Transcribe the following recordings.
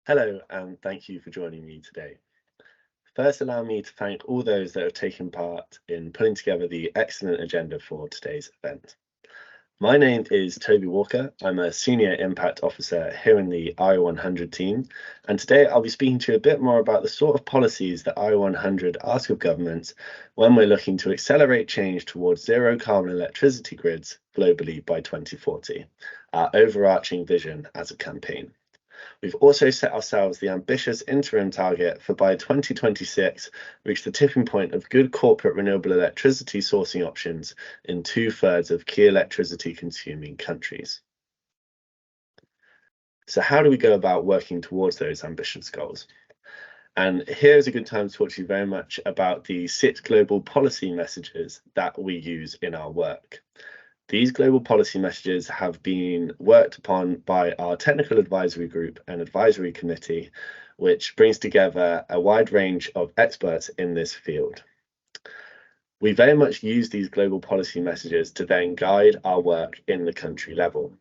Hello, and thank you for joining me today. First, allow me to thank all those that have taken part in putting together the excellent agenda for today's event. My name is Toby Walker. I'm a Senior Impact Officer here in the I100 team, and today I'll be speaking to you a bit more about the sort of policies that I100 ask of governments when we're looking to accelerate change towards zero carbon electricity grids globally by 2040, our overarching vision as a campaign. We've also set ourselves the ambitious interim target for by 2026, reach the tipping point of good corporate renewable electricity sourcing options in 2/3 of key electricity consuming countries. So how do we go about working towards those ambitious goals? And here's a good time to talk to you very much about the 6 global policy messages that we use in our work. These global policy messages have been worked upon by our technical advisory group and advisory committee, which brings together a wide range of experts in this field. We very much use these global policy messages to then guide our work in the country level.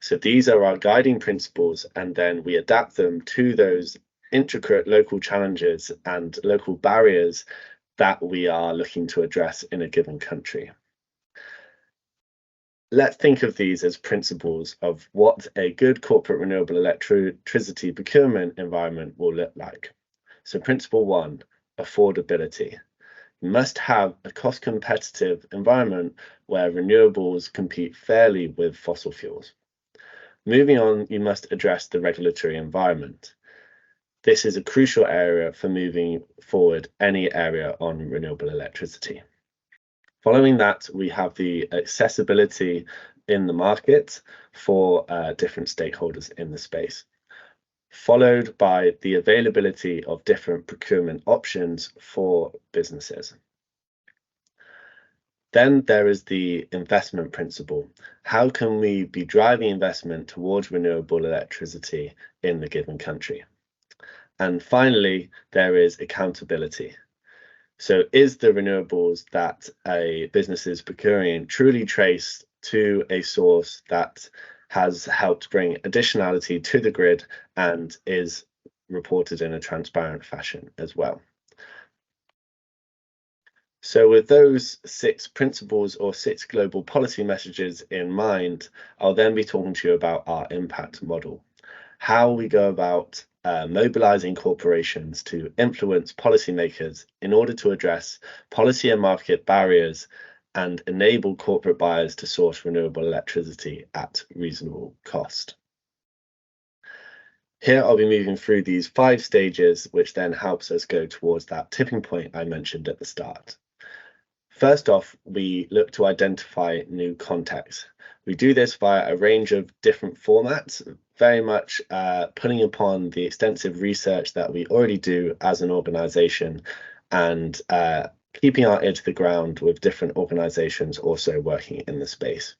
So these are our guiding principles, and then we adapt them to those intricate local challenges and local barriers that we are looking to address in a given country. Let's think of these as principles of what a good corporate renewable electricity procurement environment will look like. So principle 1, affordability. You must have a cost competitive environment where renewables compete fairly with fossil fuels. Moving on, you must address the regulatory environment. This is a crucial area for moving forward any area on renewable electricity. Following that, we have the accessibility in the market for different stakeholders in the space, followed by the availability of different procurement options for businesses. Then there is the investment principle. How can we be driving investment towards renewable electricity in the given country? And finally, there is accountability. So is the renewables that a business is procuring truly traced to a source that has helped bring additionality to the grid and is reported in a transparent fashion as well? So with those 6 principles or 6 global policy messages in mind, I'll then be talking to you about our impact model, how we go about mobilizing corporations to influence policymakers in order to address policy and market barriers and enable corporate buyers to source renewable electricity at reasonable cost. Here I'll be moving through these 5 stages, which then helps us go towards that tipping point I mentioned at the start. First off, we look to identify new contexts. We do this via a range of different formats, very much pulling upon the extensive research that we already do as an organization and keeping our ear to the ground with different organizations also working in the space.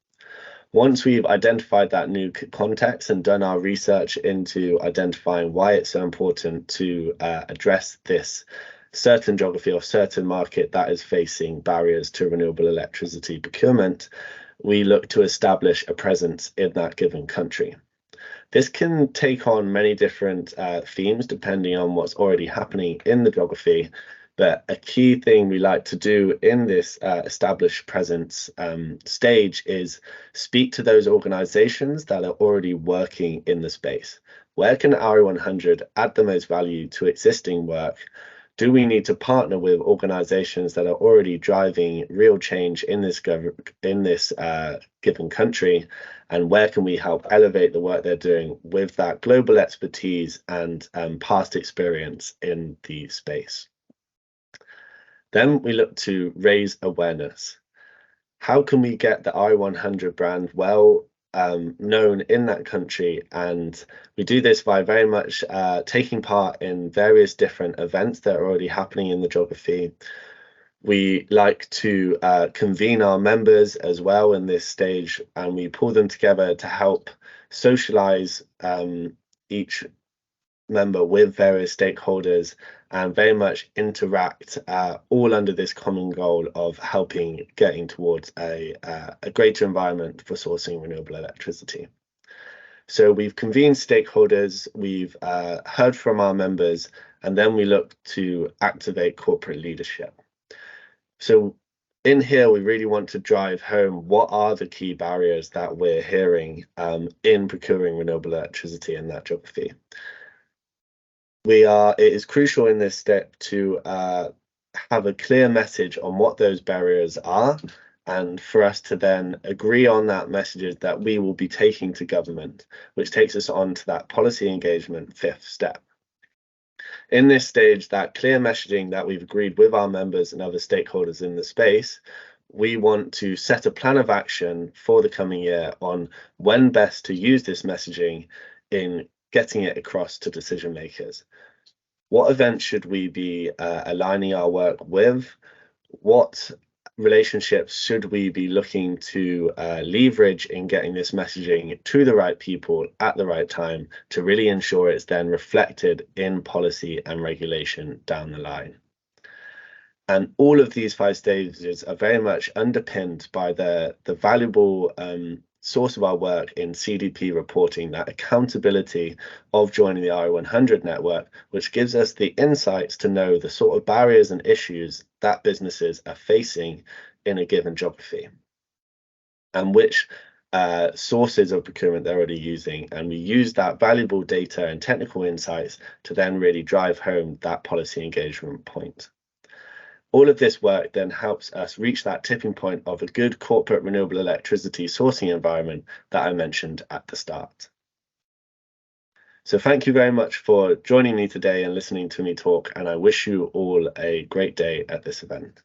Once we've identified that new context and done our research into identifying why it's so important to address this certain geography or certain market that is facing barriers to renewable electricity procurement, we look to establish a presence in that given country. This can take on many different themes depending on what's already happening in the geography, but a key thing we like to do in this established presence stage is speak to those organizations that are already working in the space. Where can RE100 add the most value to existing work? Do we need to partner with organizations that are already driving real change in this given country? And where can we help elevate the work they're doing with that global expertise and past experience in the space? Then we look to raise awareness. How can we get the RE100 brand well known in that country? And we do this by very much taking part in various different events that are already happening in the geography. We like to convene our members as well in this stage, and we pull them together to help socialize each member with various stakeholders and very much interact all under this common goal of getting towards a greater environment for sourcing renewable electricity. So we've convened stakeholders, we've heard from our members, and then we look to activate corporate leadership. So in here, we really want to drive home what are the key barriers that we're hearing in procuring renewable electricity in that geography. It is crucial in this step to have a clear message on what those barriers are, and for us to then agree on that messages that we will be taking to government, which takes us on to that policy engagement fifth step. In this stage, that clear messaging that we've agreed with our members and other stakeholders in the space, we want to set a plan of action for the coming year on when best to use this messaging in getting it across to decision makers. What events should we be aligning our work with? What relationships should we be looking to leverage in getting this messaging to the right people at the right time to really ensure it's then reflected in policy and regulation down the line? And all of these 5 stages are very much underpinned by the valuable source of our work in CDP reporting, that accountability of joining the Walker〡RE100 network, which gives us the insights to know the sort of barriers and issues that businesses are facing in a given geography, and which sources of procurement they're already using. And we use that valuable data and technical insights to then really drive home that policy engagement point. All of this work then helps us reach that tipping point of a good corporate renewable electricity sourcing environment that I mentioned at the start. So thank you very much for joining me today and listening to me talk, and I wish you all a great day at this event.